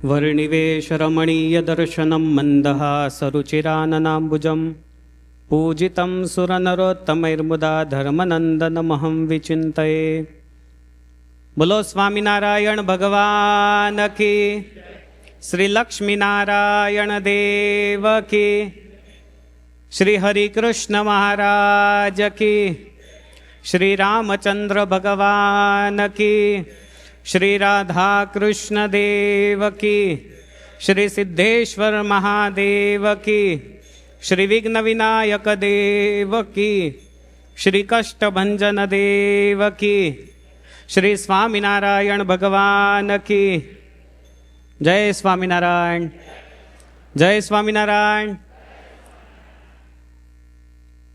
वर्णिवेशरमणीयदर्शनं मन्दहासरुचिराननाम्बुजं पूजितं सुरनरोत्तमैर्मुदा धर्मनन्दनमहं विचिन्तये। बोलो स्वामिनारायण भगवान की, श्री लक्ष्मीनारायण देव की, श्री हरिकृष्ण महाराज की, श्री रामचंद्र भगवान की, श्री राधा कृष्ण देव की, श्री सिद्धेश्वर महादेव की, श्री विघ्न विनायक देव की, श्री कष्टभंजन देव की, श्री स्वामिनारायण भगवान की। जय स्वामिनारायण, जय स्वामिनारायण।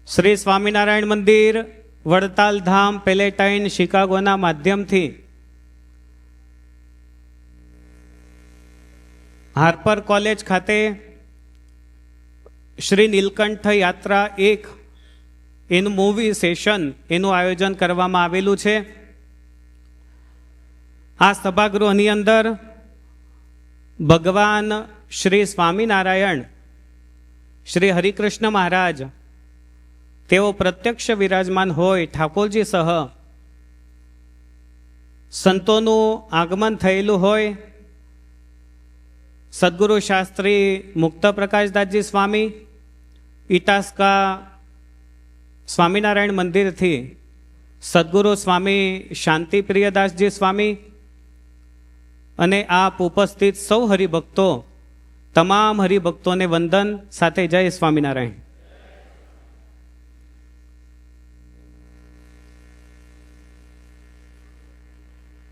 श्री स्वामिनारायण मंदिर वड़ताल धाम पेलेटाइन शिकागोना माध्यम थी हार्पर कॉलेज खाते श्री नीलकंठ यात्रा 1 एनु मूवी सेशन एनु आयोजन करवामां आवेलुं छे। आ सभागृहनी अंदर भगवान श्री स्वामिनारायण, श्री हरिकृष्ण महाराज तेओ प्रत्यक्ष विराजमान होय ठाकोरजी सह संतोनुं आगमन थयेलुं होय। सद्गुरु शास्त्री मुक्त प्रकाशदासजी स्वामी इटास्का स्वामिनारायण मंदिर थी सद्गुरु स्वामी शांति प्रियदासजी स्वामी अने आप उपस्थित सौ हरिभक्तो, तमाम हरिभक्तों ने वंदन साथे जय स्वामिनारायण।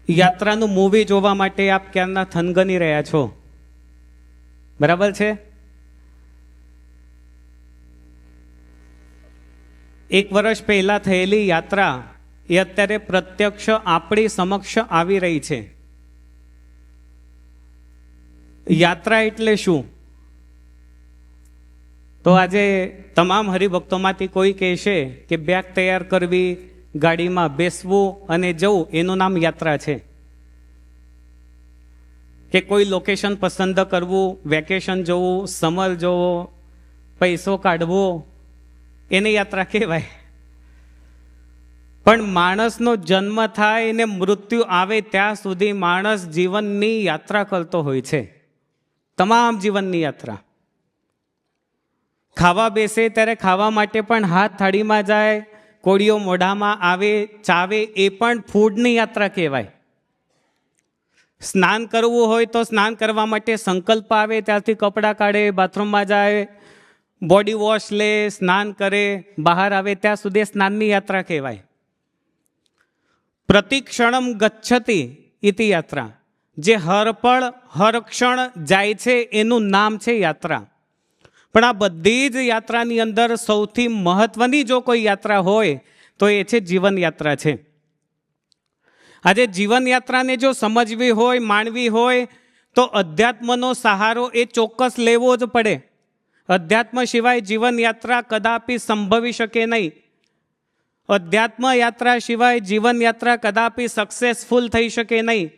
यात्रानु मूवी जोवा माटे आप क्याરના થનગની રહ્યા છો, बराबर छे? एक वर्ष पहला थयेली यात्रा ए अत्यारे प्रत्यक्ष आपणी समक्ष आवी रही छे। यात्रा एटले शुं? तो आजे तमाम हरिभक्तोमांथी कोई कहेशे के बेग तैयार करवी, गाड़ीमां बेसवुं अने जवुं एनुं नाम यात्रा छे। के कोई लोकेशन पसंद करवू, वेकेशन जोवू, समर जोवो, पैसो काढवो एने यात्रा कहेवाय। पण माणसनो जन्म थाय ने मृत्यु आवे त्यां सुधी माणस जीवननी यात्रा करतो होय छे, तमाम जीवननी यात्रा। खावा बेसे त्यारे खावा माटे पण हाथ थाळीमां जाय, कोळीओ मोढामां आवे, चावे ए पण फूडनी यात्रा कहेवाय। स्नान करवू होय तो स्नान करवा माटे संकल्प आवे त्यारथी कपड़ा काढे, बाथरूम में जाए, बॉडी वॉश ले, स्नान करे, बहार आवे त्या सुधी स्नाननी यात्रा कहेवाय। प्रतिक्षणम गच्छति इति यात्रा, जे हर पल हर क्षण जाय छे एनुं नाम छे यात्रा। पण आ बधी ज यात्रानी अंदर सौथी महत्वनी जो कोई यात्रा होय तो ए छे जीवन यात्रा छे। आज जीवन यात्रा ने जो समझवी होय, माणवी होय तो अध्यात्मनो सहारो ए चोक्कस लेवो ज पड़े। अध्यात्म सिवाय जीवन यात्रा कदापि संभवी शके नहीं। अध्यात्म यात्रा सिवाय जीवन यात्रा कदापि सक्सेसफुल थई शके नहीं।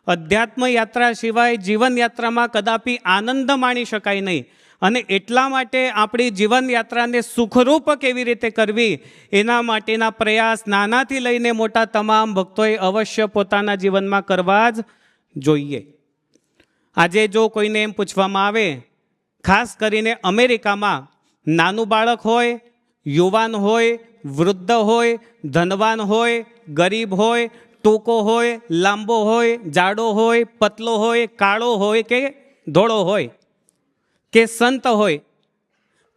अध्यात्म यात्रा सिवाय जीवन यात्रा में कदापि आनंद माणी शकाय नहीं। अने एटला माटे आपणी जीवन यात्राने सुखरूप केवी रीते करवी एना माटेना प्रयास नानाथी लईने मोटा तमाम भक्तोए अवश्य पोताना जीवनमां करवा ज जोईए। आजे जो कोईने एम पूछवामां आवे, खास करीने अमेरिकामां नानुं बाळक होय, युवान होय, वृद्ध होय, धनवान होय, गरीब होय, टूको होय, लांबो होय, जाडो होय, पतलो होय, काळो होय के धोळो होय के संत होय,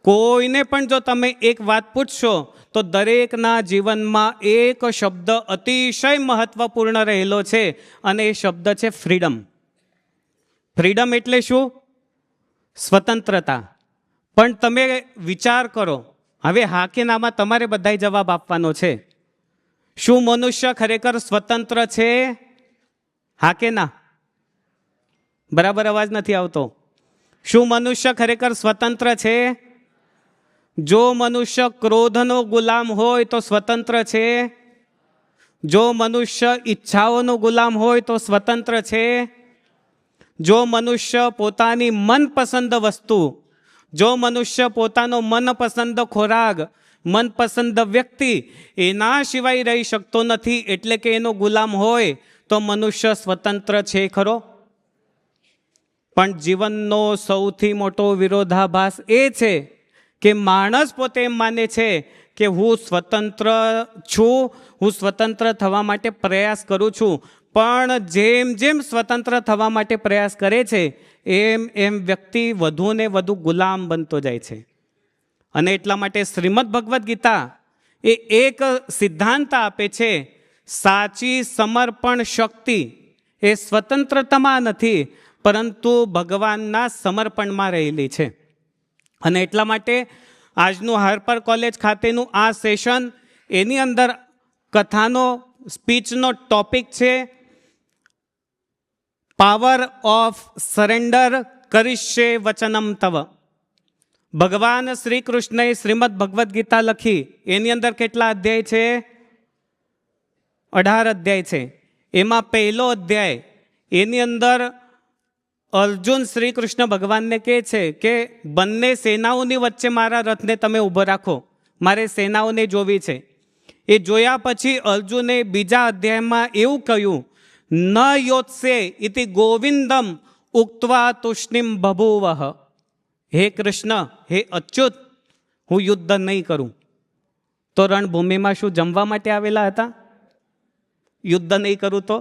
कोईने पण जो तमे एक बात पूछशो तो दरेकना जीवनमां एक शब्द अतिशय महत्वपूर्ण रहेलो छे अने ए शब्द छे फ्रीडम। फ्रीडम एटले शुं? स्वतंत्रता। पण तमे विचार करो, हवे हा के नामां तमारे बधाय जवाब आपवानो छे। शुं मनुष्य खरेखर स्वतंत्र छे? हा के ना? बराबर अवाज नथी आवतो। शुं मनुष्य खरेखर स्वतंत्र छे? जो मनुष्य क्रोधनो गुलाम होय तो स्वतंत्र छे? जो मनुष्य इच्छाओनो गुलाम होय तो स्वतंत्र छे? જો મનુષ્ય પોતાની મનપસંદ વસ્તુ, જો મનુષ્ય પોતાનો મનપસંદ ખોરાક, મનપસંદ વ્યક્તિ એના સિવાય રહી શકતો નથી, એટલે કે એનો ગુલામ હોય, તો મનુષ્ય સ્વતંત્ર છે ખરો? પણ જીવનનો સૌથી મોટો વિરોધાભાસ એ છે કે માણસ પોતે એમ માને છે કે હું સ્વતંત્ર છું, હું સ્વતંત્ર થવા માટે પ્રયાસ કરું છું. પણ જેમ જેમ સ્વતંત્ર થવા માટે પ્રયાસ કરે છે એમ એમ વ્યક્તિ વધુ ને વધુ ગુલામ બનતો જાય છે. અને એટલા માટે શ્રીમદ ભગવદ્ ગીતા એ એક સિદ્ધાંત આપે છે, સાચી સમર્પણ શક્તિ એ સ્વતંત્રતામાં નથી, પરંતુ ભગવાનના સમર્પણમાં રહેલી છે. અને એટલા માટે આજનું હાર્પર કોલેજ ખાતેનું આ સેશન, એની અંદર કથાનો સ્પીચનો ટોપિક છે પાવર ઓફ સરેન્ડર કરિષ્યે વચનમ તવ. ભગવાન શ્રી કૃષ્ણએ શ્રીમદ ભગવદ્ ગીતા લખી, એની અંદર કેટલા અધ્યાય છે? 18 અધ્યાય છે. એમાં પહેલો અધ્યાય, એની અંદર અર્જુન શ્રી કૃષ્ણ ભગવાનને કહે છે કે બંને સેનાઓની વચ્ચે મારા રથને તમે ઊભો રાખો, મારે સેનાઓને જોવી છે. એ જોયા પછી અર્જુને બીજા અધ્યાયમાં એવું કહ્યું, ન યોત્સે ઇતિ ગોવિંદમ ઉક્ત્વા તુષ્ણિમ બભૂવઃ. હે કૃષ્ણ, હે અચ્યુત, હું યુદ્ધ નહીં કરું. તો રણભૂમિમાં શું જમવા માટે આવેલા હતા? યુદ્ધ નહીં કરું તો?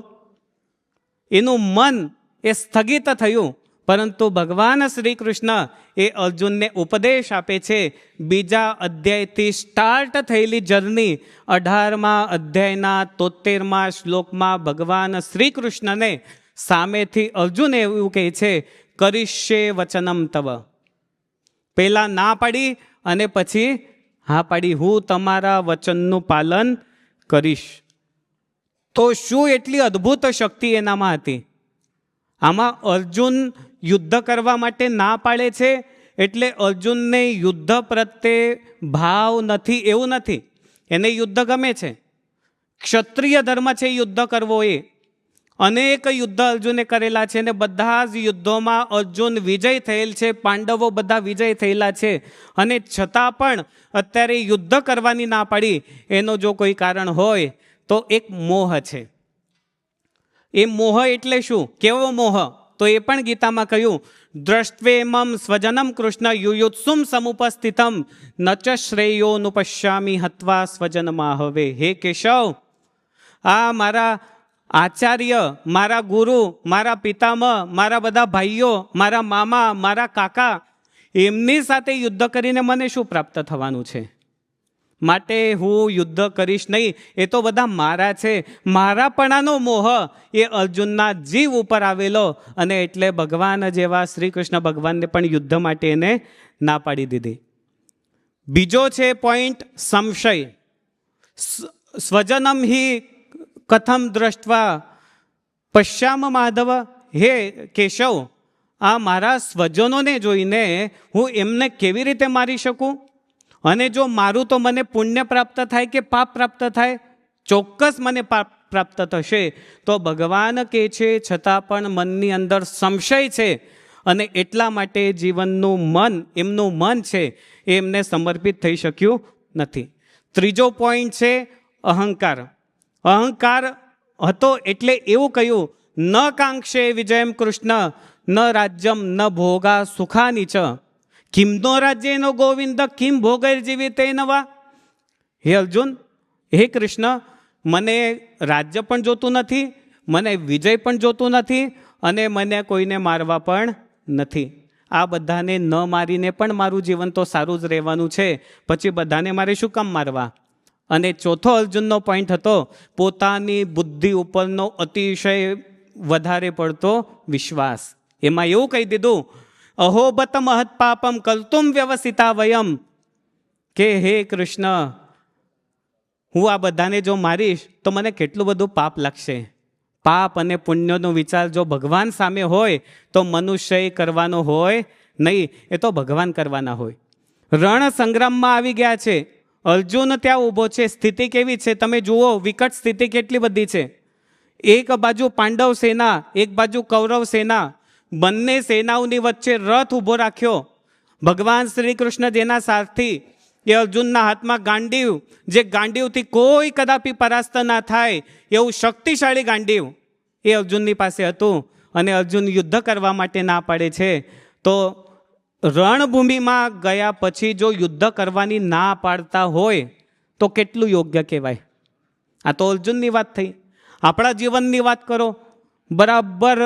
એનું મન એ સ્થગિત થયું. પરંતુ ભગવાન શ્રી કૃષ્ણ એ અર્જુનને ઉપદેશ આપે છે. બીજા અધ્યાયથી સ્ટાર્ટ થયેલી જર્ની 18મા અધ્યાયના 73મા શ્લોકમાં ભગવાન શ્રી કૃષ્ણને સામેથી અર્જુન એવું કહે છે, કરિષ્યે વચનમ તવ. પહેલા ના પાડી અને પછી હા પાડી, હું તમારા વચનનું પાલન કરીશ. તો શું એટલી અદ્ભુત શક્તિ એનામાં હતી? આમાં અર્જુન યુદ્ધ કરવા માટે ના પાડે છે એટલે અર્જુનને યુદ્ધ પ્રત્યે ભાવ નથી એવું નથી. એને યુદ્ધ ગમે છે, ક્ષત્રિય ધર્મ છે યુદ્ધ કરવો. એ અનેક યુદ્ધ અર્જુને કરેલા છે અને બધા જ યુદ્ધોમાં અર્જુન વિજય થયેલ છે, પાંડવો બધા વિજય થયેલા છે. અને છતાં પણ અત્યારે યુદ્ધ કરવાની ના પાડી, એનો જો કોઈ કારણ હોય તો એક મોહ છે. એ મોહ એટલે શું? કેવો મોહ? તો એ પણ ગીતામાં કહ્યું, દ્રષ્ટ્વેમમ સ્વજનમ કૃષ્ણ યુયુત્સુમ સમુપસ્થિતમ ન ચ શ્રેયોનુપશ્યામિ હત્વા સ્વજનમાહવે. હે કેશવ, આ મારા આચાર્ય, મારા ગુરુ, મારા પિતામહ, મારા બધા ભાઈઓ, મારા મામા, મારા કાકા, એમની સાથે યુદ્ધ કરીને મને શું પ્રાપ્ત થવાનું છે? માટે હું યુદ્ધ કરીશ નહીં. એ તો બધા મારા છે. મારાપણાનો મોહ એ અર્જુનના જીવ ઉપર આવેલો, અને એટલે ભગવાન જેવા શ્રી કૃષ્ણ ભગવાનને પણ યુદ્ધ માટે એને ના પાડી દીધી. બીજો છે પોઈન્ટ સંશય. સ્વજનમ હિ કથમ દ્રષ્ટવા પશ્યામ માધવ. હે કેશવ, આ મારા સ્વજનોને જોઈને હું એમને કેવી રીતે મારી શકું? અને જો મારું તો મને પુણ્ય પ્રાપ્ત થાય કે પાપ પ્રાપ્ત થાય? ચોક્કસ મને પાપ પ્રાપ્ત થશે. તો ભગવાન કહે છે છતાં પણ મનની અંદર સંશય છે, અને એટલા માટે જીવનનું મન, એમનું મન છે એ એમને સમર્પિત થઈ શક્યું નથી. ત્રીજો પોઈન્ટ છે અહંકાર. અહંકાર હતો એટલે એવું કહ્યું, ન કાંક્ષે વિજયમ કૃષ્ણ ન રાજ્યમ ન ભોગા સુખાની ચ. કિમનો રાજ્યનો ગોવિંદ કિમ ભોગૈર જીવિતે નવા. હે અર્જુન, હે કૃષ્ણ, મને રાજ્ય પણ જોતું નથી, મને વિજય પણ જોતું નથી, અને મને કોઈને મારવા પણ નથી. આ બધાને ન મારીને પણ મારું જીવન તો સારું જ રહેવાનું છે, પછી બધાને મારે શું કામ મારવા? અને ચોથો અર્જુનનો પોઈન્ટ હતો પોતાની બુદ્ધિ ઉપરનો અતિશય વધારે પડતો વિશ્વાસ. એમાં એવું કહી દીધું, અહોબત મહત પાપમ કલ્તુમ વ્યવસિતા વયમ, કે હે કૃષ્ણ, હું આ બધાને જો મારીશ તો મને કેટલું બધું પાપ લાગશે. પાપ અને પુણ્યનો વિચાર જો ભગવાન સામે હોય તો મનુષ્ય કરવાનો હોય નહીં, એ તો ભગવાન કરવાના હોય. રણ સંગ્રામમાં આવી ગયા છે, અર્જુન ત્યાં ઊભો છે. સ્થિતિ કેવી છે તમે જુઓ, વિકટ સ્થિતિ કેટલી બધી છે. એક બાજુ પાંડવ સેના, એક બાજુ કૌરવ સેના. બંને સેનાઓની વચ્ચે રથ ઊભો રાખ્યો. ભગવાન શ્રી કૃષ્ણ જેના સારથી, એ અર્જુનના હાથમાં ગાંડીવ, જે ગાંડીવથી કોઈ કદાપી પરાસ્ત ના થાય એવું શક્તિશાળી ગાંડીવ એ અર્જુનની પાસે હતું. અને અર્જુન યુદ્ધ કરવા માટે ના પાડે છે. તો રણભૂમિમાં ગયા પછી જો યુદ્ધ કરવાની ના પાડતા હોય તો કેટલું યોગ્ય કહેવાય? આ તો અર્જુનની વાત થઈ. આપણા જીવનની વાત કરો. બરાબર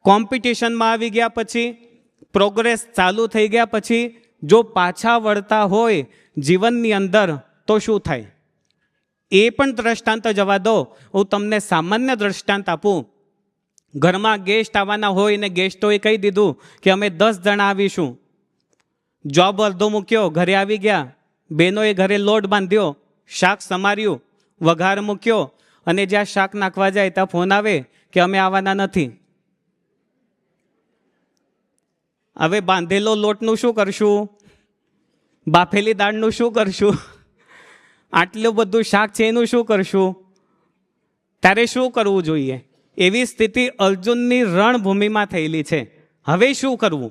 કોમ્પિટિશનમાં આવી ગયા પછી, પ્રોગ્રેસ ચાલુ થઈ ગયા પછી જો પાછા વળતા હોય જીવનની અંદર તો શું થાય? એ પણ દ્રષ્ટાંત જવા દો, હું તમને સામાન્ય દ્રષ્ટાંત આપું. ઘરમાં ગેસ્ટ આવવાના હોય ને ગેસ્ટોએ કહી દીધું કે અમે 10 જણા આવીશું. જોબ અડધો મૂક્યો, ઘરે આવી ગયા. બહેનોએ ઘરે લોટ બાંધ્યો, શાક સમાર્યું, વઘાર મૂક્યો, અને જ્યાં શાક નાખવા જાય ત્યાં ફોન આવે કે અમે આવવાના નથી. હવે બાંધેલો લોટનું શું કરશું? બાફેલી દાળનું શું કરશું? આટલું બધું શાક છે એનું શું કરશું? ત્યારે શું કરવું જોઈએ? એવી સ્થિતિ અર્જુનની રણભૂમિમાં થયેલી છે. હવે શું કરવું?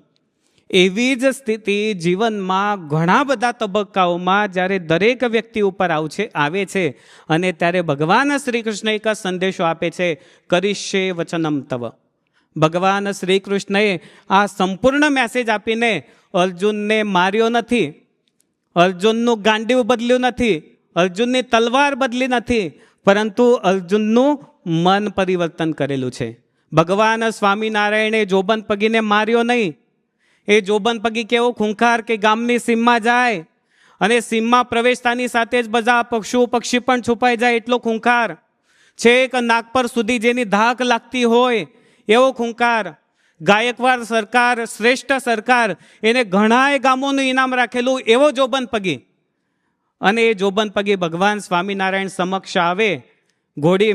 એવી જ સ્થિતિ જીવનમાં ઘણા બધા તબક્કાઓમાં જ્યારે દરેક વ્યક્તિ ઉપર આવે છે, અને ત્યારે ભગવાન શ્રી કૃષ્ણ એક સંદેશો આપે છે, કરીશ્યે વચનમ તવ. ભગવાન શ્રી કૃષ્ણએ આ સંપૂર્ણ મેસેજ આપીને અર્જુનને માર્યો નથી, અર્જુનનું ગાંડીવ બદલ્યું નથી, અર્જુનની તલવાર બદલી નથી, પરંતુ અર્જુનનું મન પરિવર્તન કરેલું છે. ભગવાન સ્વામિનારાયણે જોબન પગીને માર્યો નહીં. એ જોબન પગી કેવો ખૂંખાર કે ગામની સીમમાં જાય અને સીમમાં પ્રવેશતાની સાથે જ બધા પશુ પક્ષી પણ છુપાઈ જાય એટલો ખૂંખાર. છેક નાગપર સુધી જેની ધાક લાગતી હોય એવો ખૂંખાર. ગાયકવાડ સરકાર, શ્રેષ્ઠ સરકાર, એને ઘણાય ગામોનું ઇનામ રાખેલું એવો જોબન પગી. અને એ જોબન પગી ભગવાન સ્વામિનારાયણ સમક્ષ આવે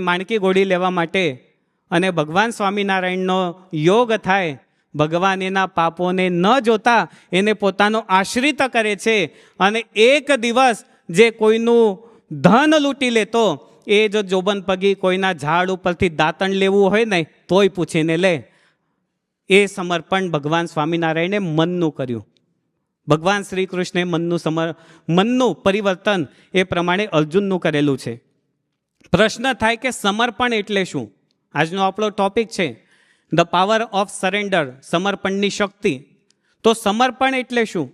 માણકી ઘોડી લેવા માટે, અને ભગવાન સ્વામિનારાયણનો યોગ થાય. ભગવાન એના પાપોને ન જોતા એને પોતાનો આશ્રિત કરે છે. અને એક દિવસ જે કોઈનું ધન લૂંટી લેતો, એ જો જોબન પગી કોઈના ઝાડ ઉપરથી દાંતણ લેવું હોય ને તોય પૂછીને લે. એ સમર્પણ ભગવાન સ્વામિનારાયણે મનનું કર્યું. ભગવાન શ્રી કૃષ્ણે મનનું પરિવર્તન એ પ્રમાણે અર્જુનનું કરેલું છે. પ્રશ્ન થાય કે સમર્પણ એટલે શું? આજનો આપણો ટોપિક છે ધ પાવર ઓફ સરેન્ડર, સમર્પણની શક્તિ. તો સમર્પણ એટલે શું?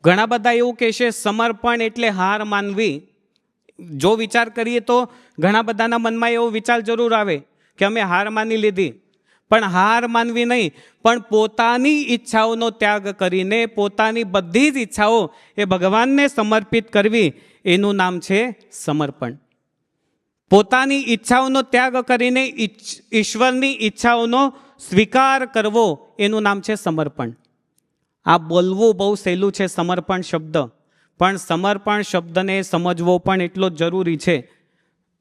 ઘણા બધા એવું કહેશે સમર્પણ એટલે હાર માનવી. જો વિચાર કરીએ તો ઘણા બધાના મનમાં એવો વિચાર જરૂર આવે કે અમે હાર માની લીધી. પણ હાર માનવી નહીં, પણ પોતાની ઈચ્છાઓનો ત્યાગ કરીને પોતાની બધી જ ઈચ્છાઓ એ ભગવાનને સમર્પિત કરવી, એનું નામ છે સમર્પણ. પોતાની ઈચ્છાઓનો ત્યાગ કરીને ઈશ્વરની ઈચ્છાઓનો સ્વીકાર કરવો, એનું નામ છે સમર્પણ. આ બોલવું બહુ સહેલું છે સમર્પણ શબ્દ, પણ સમર્પણ શબ્દને સમજવો પણ એટલો જ જરૂરી છે.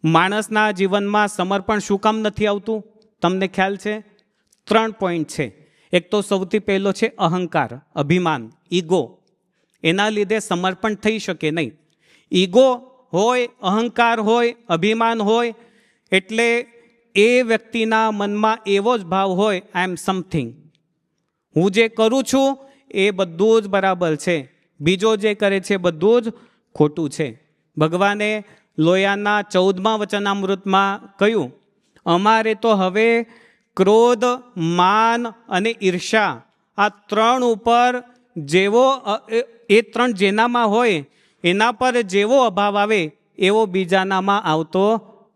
માણસના જીવનમાં સમર્પણ શું કામ નથી આવતું? તમને ખ્યાલ છે? 3 પોઈન્ટ છે. એક તો સૌથી પહેલો છે અહંકાર, અભિમાન, ઈગો. એના લીધે સમર્પણ થઈ શકે નહીં. ઈગો હોય, અહંકાર હોય, અભિમાન હોય, એટલે એ વ્યક્તિના મનમાં એવો જ ભાવ હોય, આઈ એમ સમથિંગ. હું જે કરું છું એ બધું જ બરાબર છે, બીજો જે કરે છે બધું જ ખોટું છે. ભગવાને લોયાના 14મા વચનામૃતમાં કહ્યું, અમારે તો હવે ક્રોધ, માન અને ઈર્ષા, આ 3 ઉપર જેવો એ 3 જેનામાં હોય એના પર જેવો અભાવ આવે એવો બીજાનામાં આવતો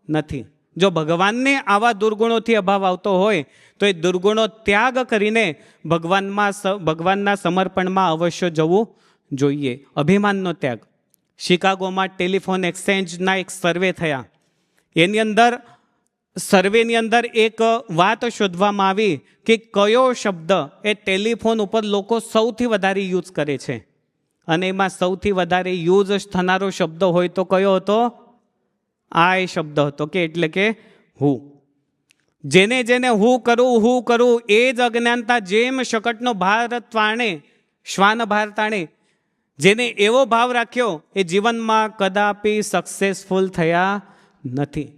નથી. જો ભગવાનને આવા દુર્ગુણોથી અભાવ આવતો હોય તો એ દુર્ગુણો ત્યાગ કરીને ભગવાનના સમર્પણમાં અવશ્ય જવું જોઈએ. અભિમાનનો ત્યાગ. શિકાગોમાં ટેલિફોન એક્સચેન્જના એક સર્વે થયા. એની સર્વેની અંદર એક વાત શોધવામાં આવી કે કયો શબ્દ એ ટેલિફોન ઉપર લોકો સૌથી વધારે યુઝ કરે છે, અને એમાં સૌથી વધારે યુઝ થનારો શબ્દ હોય તો કયો હતો? આ એ શબ્દ હતો, કે એટલે કે હું. જેને હું કરું એ જ અજ્ઞાનતા જેમ શકટનો ભાર તાણે, શ્વાન ભાર તાણે. જેને એવો ભાવ રાખ્યો એ જીવનમાં કદાપી સક્સેસફુલ થયા નથી.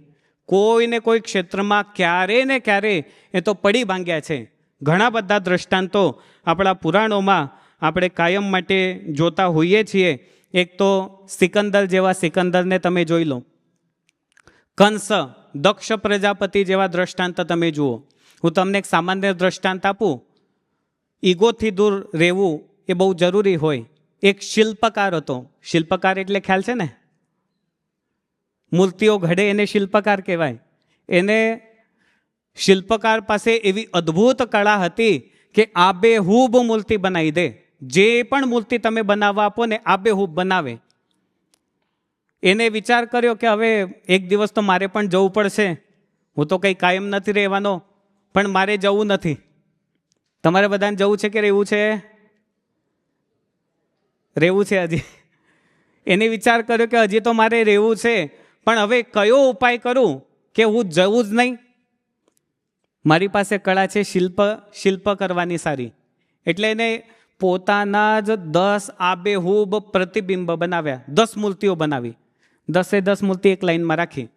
કોઈને કોઈ ક્ષેત્રમાં ક્યારે ને ક્યારે એ તો પડી ભાંગ્યા છે. ઘણા બધા દ્રષ્ટાંતો આપણા પુરાણોમાં આપણે કાયમ માટે જોતા હોઈએ છીએ. એક તો સિકંદર જેવા સિકંદરને તમે જોઈ લો, કંસ, દક્ષ પ્રજાપતિ જેવા દ્રષ્ટાંત તમે જુઓ. હું તમને એક સામાન્ય દ્રષ્ટાંત આપું. ઈગોથી દૂર રહેવું એ બહુ જરૂરી હોય. એક શિલ્પકાર હતો. શિલ્પકાર એટલે ખ્યાલ છે ને, મૂર્તિઓ ઘડે એને શિલ્પકાર કહેવાય. એને શિલ્પકાર પાસે એવી અદ્ભુત કળા હતી કે આબેહૂબ મૂર્તિ બનાવી દે. જે પણ મૂર્તિ તમે બનાવવા આપો ને આબેહૂબ બનાવે. એને વિચાર કર્યો કે હવે એક દિવસ તો મારે પણ જવું પડશે. હું તો કંઈ કાયમ નથી રહેવાનો, પણ મારે જવું નથી. તમારે બધાને જવું છે કે રહેવું છે? રહેવું છે હજી. એને વિચાર કર્યો કે હજી તો મારે રહેવું છે, પણ હવે કયો ઉપાય કરું કે હું જવું જ નહીં. મારી પાસે કળા છે શિલ્પ કરવાની સારી. એટલે એને પોતાના જ 10 આબેહૂબ પ્રતિબિંબ બનાવ્યા. 10 મૂર્તિઓ બનાવી. 10 મૂર્તિ એક લાઈનમાં રાખી.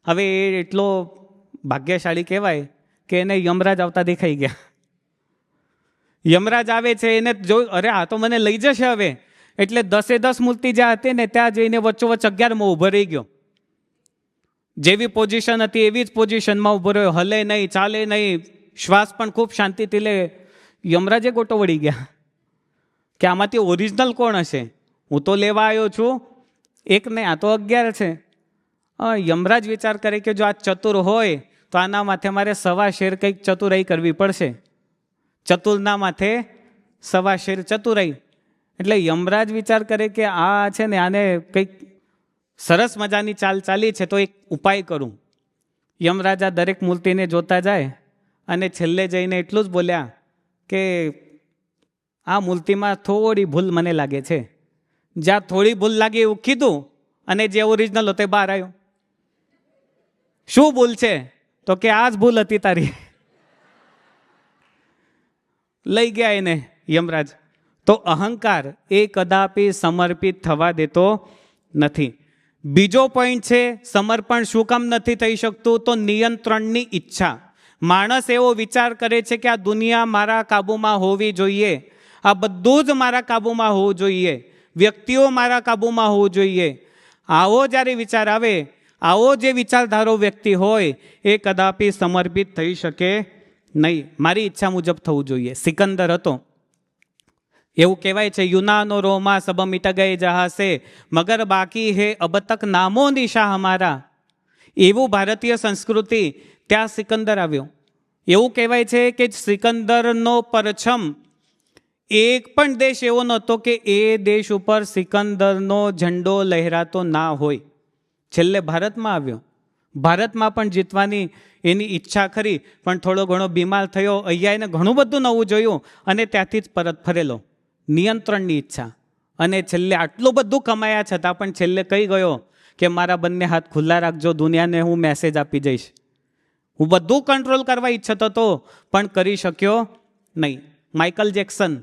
હવે એ એટલો ભાગ્યશાળી કહેવાય કે એને યમરાજ આવતા દેખાઈ ગયા. યમરાજ આવે છે, એને જોયું, અરે આ તો મને લઈ જશે હવે. એટલે 10 મૂર્તિ જ્યાં હતી ને ત્યાં જઈને વચ્ચોવચ્ચ 11માં ઊભો રહી ગયો. જેવી પોઝિશન હતી એવી જ પોઝિશનમાં ઊભો રહ્યો. હલે નહીં, ચાલે નહીં, શ્વાસ પણ ખૂબ શાંતિથી લે. યમરાજે ગોટો વળી ગયા કે આમાંથી ઓરિજિનલ કોણ હશે? હું તો લેવા આવ્યો છું એક ને આ તો 11 છે. યમરાજ વિચાર કરે કે જો આ ચતુર હોય તો આના માથે મારે 1.25 શેર કંઈક ચતુરાઈ કરવી પડશે. ચતુરના માથે 1.25 શેર ચતુરાઈ. એટલે યમરાજ વિચાર કરે કે આ છે ને આને કંઈક સરસ મજાની ચાલ ચાલી છે તો એક ઉપાય કરું. યમરાજા દરેક મૂર્તિને જોતા જાય અને છેલ્લે જઈને એટલું જ બોલ્યા કે આ મૂર્તિમાં થોડી ભૂલ મને લાગે છે. જ્યાં થોડી ભૂલ લાગી એવું કીધું અને જે ઓરિજિનલ હતો બહાર આવ્યો. શું ભૂલ છે? તો કે આ જ ભૂલ હતી તારી. લઈ ગયા એને યમરાજ. તો અહંકાર એ કદાપી સમર્પિત થવા દેતો નથી. બીજો પોઈન્ટ છે, સમર્પણ શું કામ નથી થઈ શકતું? તો નિયંત્રણની ઈચ્છા. માણસ એવો વિચાર કરે છે કે આ દુનિયા મારા કાબૂમાં હોવી જોઈએ, આ બધું જ મારા કાબૂમાં હોવું જોઈએ, વ્યક્તિઓ મારા કાબૂમાં હોવું જોઈએ. આવો જ્યારે વિચાર આવે, આવો જે વિચારધારો વ્યક્તિ હોય એ કદાપી સમર્પિત થઈ શકે નહીં. મારી ઈચ્છા મુજબ થવું જોઈએ. સિકંદર હતો. એવું કહેવાય છે, યુનાનો રોમા સબ મિટ ગયે જહા સે મગર બાકી હે અબ તક નામો નિશા હમારા. એવું ભારતીય સંસ્કૃતિ, ત્યાં સિકંદર આવ્યો. એવું કહેવાય છે કે સિકંદરનો પરછમ એક પણ દેશ એવો નહોતો કે એ દેશ ઉપર સિકંદરનો ઝંડો લહેરાતો ના હોય. છેલ્લે ભારતમાં આવ્યો. ભારતમાં પણ જીતવાની એની ઈચ્છા ખરી, પણ થોડો ઘણો બીમાર થયો. અહીંયા એને ઘણું બધું નવું જોયું અને ત્યાંથી જ પરત ફરેલો. નિયંત્રણની ઈચ્છા. અને છેલ્લે આટલું બધું કમાયા છતાં પણ છેલ્લે કહી ગયો કે મારા બંને હાથ ખુલ્લા રાખજો, દુનિયાને હું મેસેજ આપી જઈશ. હું બધું કંટ્રોલ કરવા ઈચ્છતો હતો પણ કરી શક્યો નહીં. માઇકલ જેક્સન,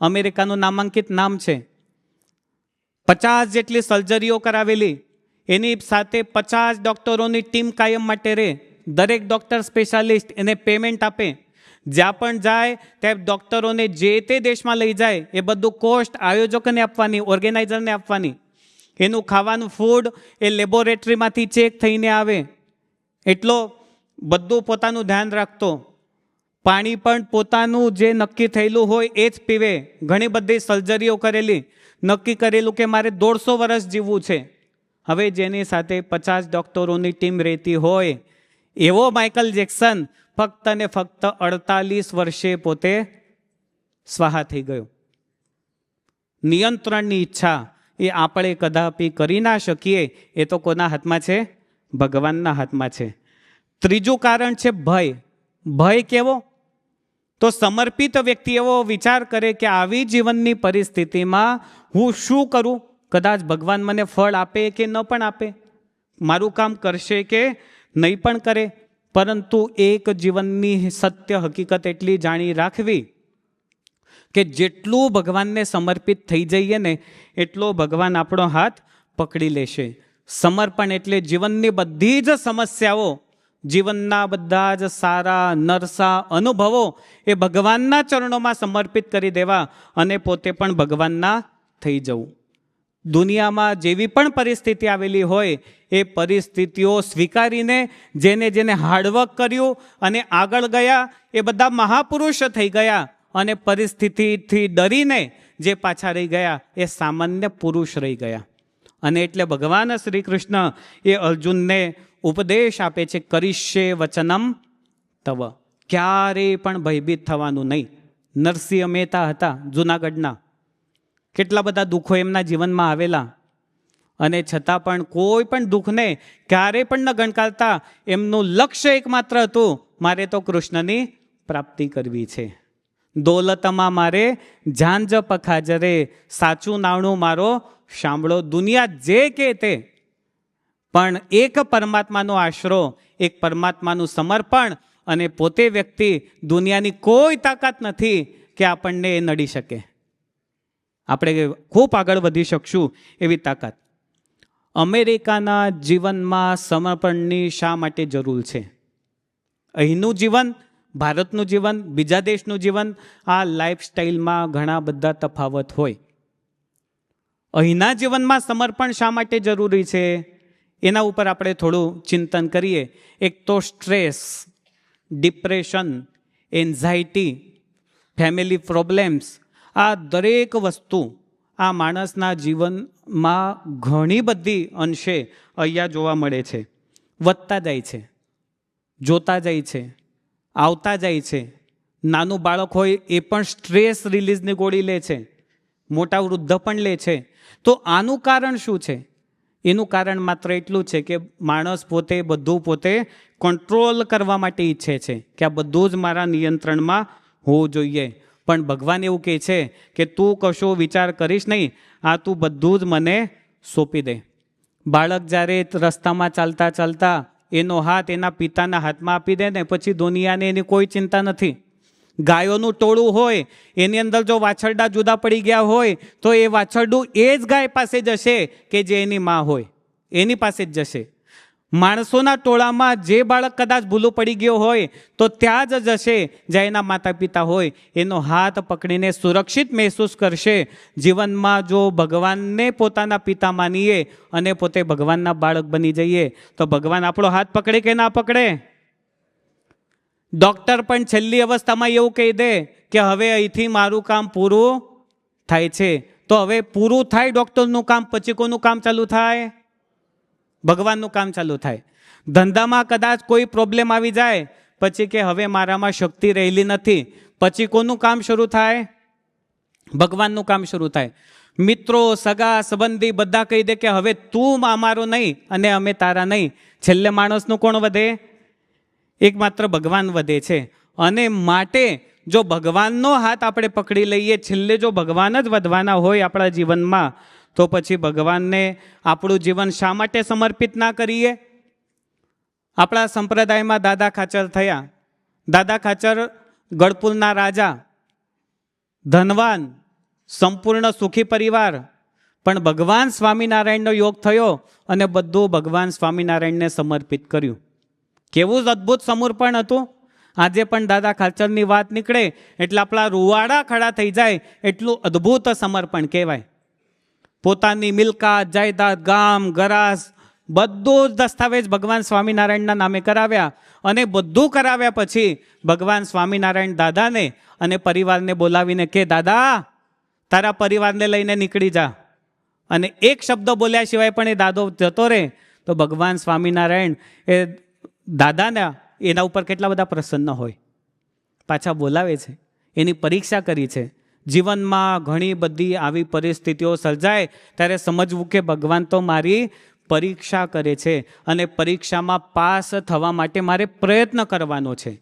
અમેરિકાનું નામાંકિત નામ છે. 50 જેટલી સર્જરીઓ કરાવેલી. એની સાથે 50 ડૉક્ટરોની ટીમ કાયમ માટે રહે. દરેક ડૉક્ટર સ્પેશિયાલિસ્ટ એને પેમેન્ટ આપે. જ્યાં પણ જાય ત્યાં ડૉક્ટરોને જે તે દેશમાં લઈ જાય એ બધું કોસ્ટ આયોજકોને આપવાની, ઓર્ગેનાઇઝરને આપવાની. એનું ખાવાનું ફૂડ એ લેબોરેટરીમાંથી ચેક થઈને આવે. એટલો બધું પોતાનું ધ્યાન રાખતો. પાણી પણ પોતાનું જે નક્કી થયેલું હોય એ જ પીવે. ઘણી બધી સર્જરીઓ કરેલી. નક્કી કરેલું કે મારે 150 વર્ષ જીવવું છે. હવે જેની સાથે 50 ડૉક્ટરોની ટીમ રહેતી હોય એવો માઇકલ જેક્સન ફક્ત ને ફક્ત 48 વર્ષે પોતે સ્વાહા થઈ ગયો. નિયંત્રણની ઈચ્છા એ આપણે કદાપી કરી ના શકીએ. એ તો કોના હાથમાં છે? ભગવાનના હાથમાં છે. ત્રીજું કારણ છે ભય. ભય કેવો? તો સમર્પિત વ્યક્તિ એવો વિચાર કરે કે આવી જીવનની પરિસ્થિતિમાં હું શું કરું? કદાચ ભગવાન મને ફળ આપે કે ન પણ આપે, મારું કામ કરશે કે નહીં પણ કરે. પરંતુ એક જીવનની સત્ય હકીકત એટલી જાણી રાખવી કે જેટલું ભગવાનને સમર્પિત થઈ જઈએ ને એટલો ભગવાન આપણો હાથ પકડી લેશે. સમર્પણ એટલે જીવનની બધી જ સમસ્યાઓ જીવનના બધા જ સારા નરસા અનુભવો એ ભગવાનના ચરણોમાં સમર્પિત કરી દેવા અને પોતે પણ ભગવાનના થઈ જવું. દુનિયામાં જેવી પણ પરિસ્થિતિ આવેલી હોય એ પરિસ્થિતિઓ સ્વીકારીને જેને જેને હાર્ડવર્ક કર્યું અને આગળ ગયા એ બધા મહાપુરુષ થઈ ગયા, અને પરિસ્થિતિથી ડરીને જે પાછા રહી ગયા એ સામાન્ય પુરુષ રહી ગયા. અને એટલે ભગવાન શ્રી કૃષ્ણ એ અર્જુનને ઉપદેશ આપે છે, કરીશ્યે વચનમ તવ. ક્યારેય પણ ભયભીત થવાનું નહીં. નરસિંહ મહેતા હતા જૂનાગઢના, કેટલા બધા દુઃખો એમના જીવનમાં આવેલા, અને છતાં પણ કોઈ પણ દુઃખને ક્યારેય પણ ન ગણકારતા એમનું લક્ષ્ય એકમાત્ર હતું, મારે તો કૃષ્ણની પ્રાપ્તિ કરવી છે. દોલતમાં મારે ઝાંઝ પખાજરે, સાચું નાણું મારો સાંભળો. દુનિયા જે કે તે, પણ એક પરમાત્માનો આશરો, એક પરમાત્માનું સમર્પણ, અને પોતે વ્યક્તિ દુનિયાની કોઈ તાકાત નથી કે આપણને એ નડી શકે. આપણે ખૂબ આગળ વધી શકશું એવી તાકાત. અમેરિકાના જીવનમાં સમર્પણની શા માટે જરૂર છે? અહીંનું જીવન, ભારતનું જીવન, બીજા દેશનું જીવન, આ લાઈફસ્ટાઈલમાં ઘણા બધા તફાવત હોય. અહીંના જીવનમાં સમર્પણ શા માટે જરૂરી છે એના ઉપર આપણે થોડું ચિંતન કરીએ. એક તો stress, depression, anxiety, family problems, આ દરેક વસ્તુ આ માણસના જીવનમાં ઘણી બધી અંશે અહીંયા જોવા મળે છે. વધતા જાય છે, જોતા જાય છે, આવતા જાય છે. નાનું બાળક હોય એ પણ સ્ટ્રેસ રિલીઝની ગોળી લે છે, મોટા વૃદ્ધ પણ લે છે. તો આનું કારણ શું છે? એનું કારણ માત્ર એટલું છે કે માણસ પોતે બધું પોતે કંટ્રોલ કરવા માટે ઈચ્છે છે કે આ બધું જ મારા નિયંત્રણમાં હોવું જોઈએ. પણ ભગવાન એવું કહે છે કે તું કશો વિચાર કરીશ નહીં, આ તું બધું જ મને સોંપી દે. બાળક જ્યારે રસ્તામાં ચાલતા ચાલતા એનો હાથ એના પિતાના હાથમાં આપી દે ને, પછી દુનિયાને એની કોઈ ચિંતા નથી. ગાયોનું ટોળું હોય, એની અંદર જો વાછરડા જુદા પડી ગયા હોય તો એ વાછરડું એ જ ગાય પાસે જશે કે જે એની માં હોય, એની પાસે જ જશે. માણસોના ટોળામાં જે બાળક કદાચ ભૂલું પડી ગયો હોય તો ત્યાં જ જશે જ્યાં એના માતા પિતા હોય, એનો હાથ પકડીને સુરક્ષિત મહેસૂસ કરશે. જીવનમાં જો ભગવાનને પોતાના પિતા માનીએ અને પોતે ભગવાનના બાળક બની જઈએ તો ભગવાન આપણો હાથ પકડે કે ના પકડે? ડૉક્ટર પણ છેલ્લી અવસ્થામાં એવું કહી દે કે હવે અહીંથી મારું કામ પૂરું થાય છે. તો હવે પૂરું થાય ડૉક્ટરનું કામ, પછી કોનું કામ ચાલુ થાય? ભગવાનનું કામ ચાલુ થાય. ધંધામાં કદાચ કોઈ પ્રોબ્લેમ આવી જાય, પછી કે હવે મારામાં શક્તિ રહેલી નથી, પછી કોનું કામ શરૂ થાય? ભગવાનનું કામ શરૂ થાય. મિત્રો, સગા સંબંધી બધા કહી દે કે હવે તું અમારો નહીં અને અમે તારા નહીં. છેલ્લે માણસનું કોણ વધે? એકમાત્ર ભગવાન વધે છે. અને માટે જો ભગવાનનો હાથ આપણે પકડી લઈએ, છેલ્લે જો ભગવાન જ વધવાના હોય આપણા જીવનમાં, તો પછી ભગવાનને આપણું જીવન શા માટે સમર્પિત ના કરીએ? આપણા સંપ્રદાયમાં દાદા ખાચર થયા. દાદા ખાચર ગઢપુરના રાજા, ધનવાન, સંપૂર્ણ સુખી પરિવાર, પણ ભગવાન સ્વામિનારાયણનો યોગ થયો અને બધું ભગવાન સ્વામિનારાયણને સમર્પિત કર્યું. કેવું જ અદ્ભુત સમર્પણ હતું. આજે પણ દાદા ખાચરની વાત નીકળે એટલે આપણા રૂવાડા ખડા થઈ જાય, એટલું અદ્ભુત સમર્પણ કહેવાય. પોતાની મિલકત, જાયદાદ, ગામ, ગરાસ, બધું જ દસ્તાવેજ ભગવાન સ્વામિનારાયણના નામે કરાવ્યા. અને બધું કરાવ્યા પછી ભગવાન સ્વામિનારાયણ દાદાને અને પરિવારને બોલાવીને કે દાદા, તારા પરિવારને લઈને નીકળી જા. અને એક શબ્દ બોલ્યા સિવાય પણ એ દાદો જતો રહે. તો ભગવાન સ્વામિનારાયણ એ દાદાના એના ઉપર કેટલા બધા પ્રસન્ન હોય, પાછા બોલાવે છે, એની પરીક્ષા કરી છે. જીવનમાં ઘણી બધી આવી પરિસ્થિતિઓ સર્જાય ત્યારે સમજવું કે ભગવાન તો મારી પરીક્ષા કરે છે અને પરીક્ષામાં પાસ થવા માટે મારે પ્રયત્ન કરવાનો છે.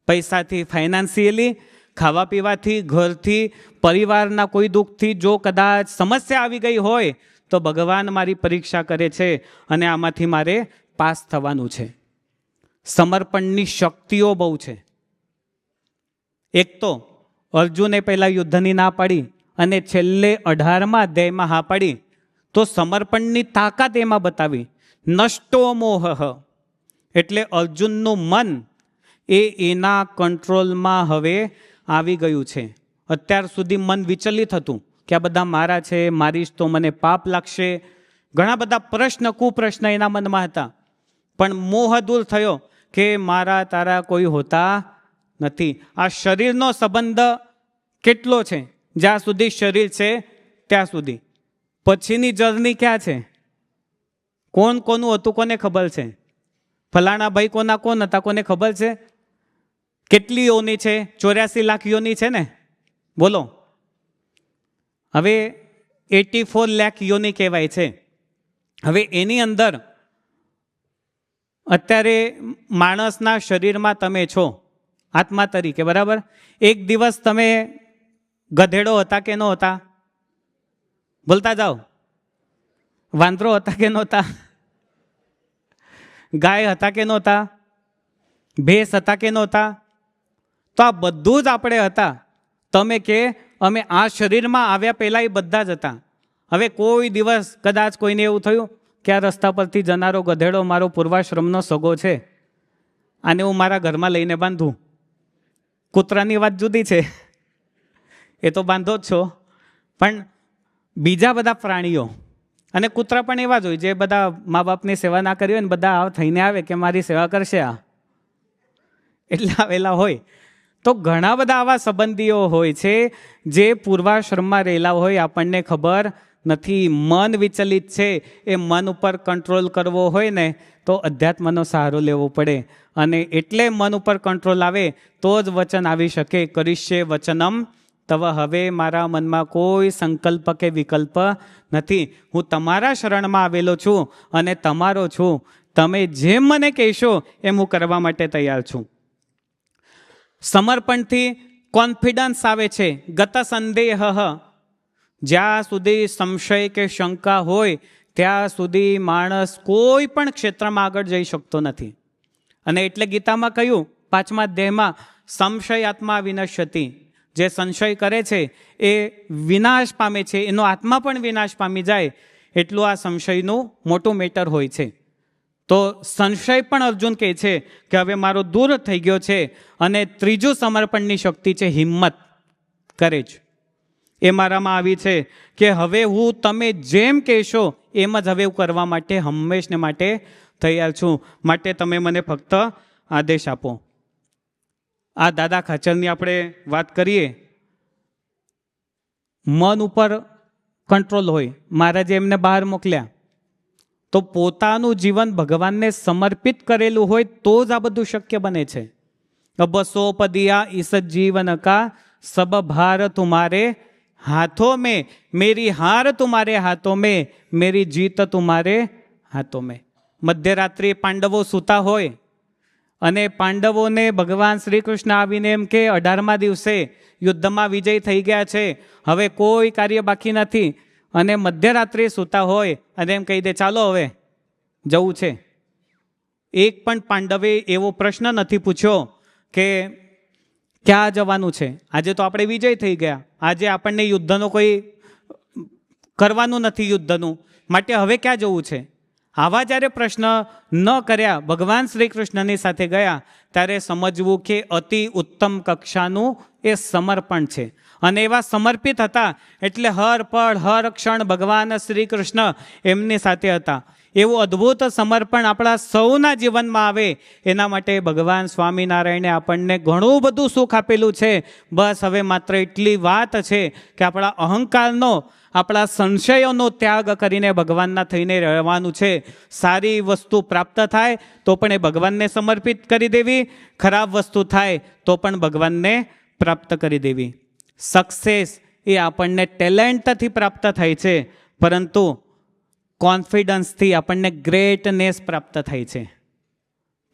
પૈસાથી, ફાઇનાન્શિયલી, ખાવા પીવાથી, ઘરથી, પરિવારના કોઈ દુઃખથી જો કદાચ સમસ્યા આવી ગઈ હોય તો ભગવાન મારી પરીક્ષા કરે છે અને આમાંથી મારે પાસ થવાનું છે. સમર્પણની શક્તિઓ બહુ છે. એક તો અર્જુને પહેલાં યુદ્ધની ના પાડી અને છેલ્લે 18મા અધ્યાયમાં હા પાડી, તો સમર્પણની તાકાત એમાં બતાવી. નષ્ટો મોહ, એટલે અર્જુનનું મન એ એના કંટ્રોલમાં હવે આવી ગયું છે. અત્યાર સુધી મન વિચલિત હતું કે આ બધા મારા છે, મારીશ તો મને પાપ લાગશે, ઘણા બધા પ્રશ્ન કુપ્રશ્ન એના મનમાં હતા. પણ મોહ દૂર થયો કે મારા તારા કોઈ હોતા નથી. આ શરીરનો સંબંધ કેટલો છે? જ્યાં સુધી શરીર છે ત્યાં સુધી. પછીની જર્ની ક્યાં છે? કોણ કોનું હતું કોને ખબર છે? ફલાણા ભાઈ કોના કોણ હતા કોને ખબર છે? કેટલી યોની છે? 84 લાખ યોની છે ને, બોલો. હવે 84 લાખ યોની કહેવાય છે. હવે એની અંદર અત્યારે માણસના શરીરમાં તમે છો આત્મા તરીકે, બરાબર? એક દિવસ તમે ગધેડો હતા કે નહોતા? બોલતા જાઓ. વાંદરો હતા કે નહોતા? ગાય હતા કે નહોતા? ભેંસ હતા કે નહોતા? તો આ બધું જ આપણે હતા. તમે કે અમે આ શરીરમાં આવ્યા પહેલાં એ બધા જ હતા. હવે કોઈ દિવસ કદાચ કોઈને એવું થયું કે આ રસ્તા પરથી જનારો ગધેડો મારો પૂર્વાશ્રમનો સગો છે, આને હું મારા ઘરમાં લઈને બાંધું. કૂતરાની વાત જુદી છે, એ તો બાંધો જ છો. પણ બીજા બધા પ્રાણીઓ અને કૂતરા પણ એવા જ હોય જે બધા મા બાપની સેવા ના કરી હોય ને બધા થઈને આવે કે મારી સેવા કરશે આ, એટલે આવેલા હોય. તો ઘણા બધા આવા સંબંધીઓ હોય છે જે પૂર્વાશ્રમમાં રહેલા હોય, આપણને ખબર નથી. મન વિચલિત છે, એ મન ઉપર કંટ્રોલ કરવો હોય ને તો અધ્યાત્મનો સહારો લેવો પડે. અને એટલે મન ઉપર કંટ્રોલ આવે તો જ વચન આવી શકે. કરીશ્યે વચનમ તવ. હવે મારા મનમાં કોઈ સંકલ્પ કે વિકલ્પ નથી. હું તમારા શરણમાં આવેલો છું અને તમારો છું. તમે જેમ મને કહેશો એમ હું કરવા માટે તૈયાર છું. સમર્પણથી કોન્ફિડન્સ આવે છે. ગત સંદેહ. જ્યાં સુધી સંશય કે શંકા હોય ત્યાં સુધી માણસ કોઈ પણ ક્ષેત્રમાં આગળ જઈ શકતો નથી. અને એટલે ગીતામાં કહ્યું 5મા અધ્યાયમાં, સંશયાત્મા વિનશ્યતિ. જે સંશય કરે છે એ વિનાશ પામે છે, એનો આત્મા પણ વિનાશ પામી જાય. એટલું આ સંશયનું મોટું મેટર હોય છે. તો સંશય પણ અર્જુન કહે છે કે હવે મારો દૂર થઈ ગયો છે. અને ત્રીજું સમર્પણની શક્તિ છે હિંમત, કરેજ. એ મારામાં આવી છે કે હવે હું તમે જેમ કહેશો એમ જ હવે હું કરવા માટે હંમેશને માટે તૈયાર છું. માટે તમે મને ફક્ત આદેશ આપો. આ દાદા ખાચરની આપણે વાત કરીએ, મન ઉપર કંટ્રોલ હોય. મહારાજે એમને બહાર મોકલ્યા તો પોતાનું જીવન ભગવાનને સમર્પિત કરેલું હોય તો જ આ બધું શક્ય બને છે. બસો પદિયા ઈસ જીવન કા સબ ભાર તુમારે હાથોं में, मेरी हार तुम्हारे हाथों में, मेरी जीत तुम्हारे हाथों में. મધ્યરાત્રિ પાંડવો સૂતા હોય અને પાંડવોને ભગવાન શ્રી કૃષ્ણ આવીને એમ કે 18મા દિવસે યુદ્ધમાં વિજય થઈ ગયા છે, હવે કોઈ કાર્ય બાકી નથી. અને મધ્યરાત્રિએ સૂતા હોય અને એમ કહી દે ચાલો હવે જવું છે. એક પણ પાંડવે એવો પ્રશ્ન નથી પૂછ્યો કે ક્યાં જવાનું છે. આજે તો આપણે વિજય થઈ ગયા, આજે આપણને યુદ્ધનો કોઈ કરવાનું નથી યુદ્ધનું, માટે હવે ક્યાં જવું છે. આવા જ્યારે પ્રશ્ન ન કર્યા, ભગવાન શ્રી કૃષ્ણની સાથે ગયા, ત્યારે સમજવું કે અતિ ઉત્તમ કક્ષાનું એ સમર્પણ છે. અને એવા સમર્પિત હતા એટલે હર પળ હર ક્ષણ ભગવાન શ્રી કૃષ્ણ એમની સાથે હતા. એવું અદ્ભુત સમર્પણ આપણા સૌના જીવનમાં આવે એના માટે ભગવાન સ્વામિનારાયણે આપણને ઘણું બધું સુખ આપેલું છે. બસ હવે માત્ર એટલી વાત છે કે આપણા અહંકારનો, આપણા સંશયોનો ત્યાગ કરીને ભગવાનના થઈને રહેવાનું છે. સારી વસ્તુ પ્રાપ્ત થાય તો પણ એ ભગવાનને સમર્પિત કરી દેવી, ખરાબ વસ્તુ થાય તો પણ ભગવાનને પ્રાપ્ત કરી દેવી. સક્સેસ એ આપણને ટેલેન્ટથી પ્રાપ્ત થાય છે, પરંતુ કોન્ફિડન્સથી આપણને ગ્રેટનેસ પ્રાપ્ત થાય છે.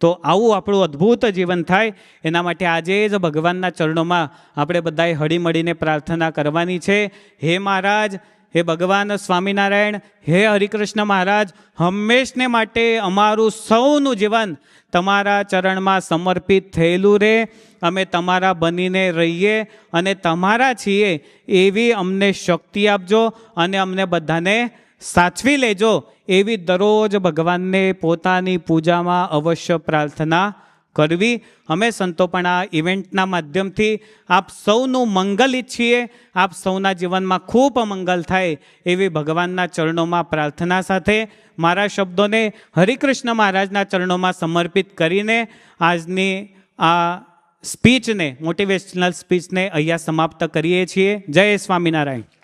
તો આવું આપણું અદ્ભુત જીવન થાય એના માટે આજે જ ભગવાનના ચરણોમાં આપણે બધાએ હળીમળીને પ્રાર્થના કરવાની છે. હે મહારાજ, હે ભગવાન સ્વામિનારાયણ, હે હરિકૃષ્ણ મહારાજ, હંમેશને માટે અમારું સૌનું જીવન તમારા ચરણમાં સમર્પિત થયેલું રહે. અમે તમારા બનીને રહીએ અને તમારા છીએ એવી અમને શક્તિ આપજો અને અમને બધાને સાચવી લેજો એવી દરરોજ ભગવાનને પોતાની પૂજામાં અવશ્ય પ્રાર્થના કરવી. અમે સંતો પણ આ ઇવેન્ટના માધ્યમથી આપ સૌનું મંગલ ઈચ્છીએ. આપ સૌના જીવનમાં ખૂબ મંગલ થાય એવી ભગવાનના ચરણોમાં પ્રાર્થના સાથે મારા શબ્દોને હરિકૃષ્ણ મહારાજના ચરણોમાં સમર્પિત કરીને આજની આ સ્પીચને, મોટિવેશનલ સ્પીચને અહીંયા સમાપ્ત કરીએ છીએ. જય સ્વામિનારાયણ.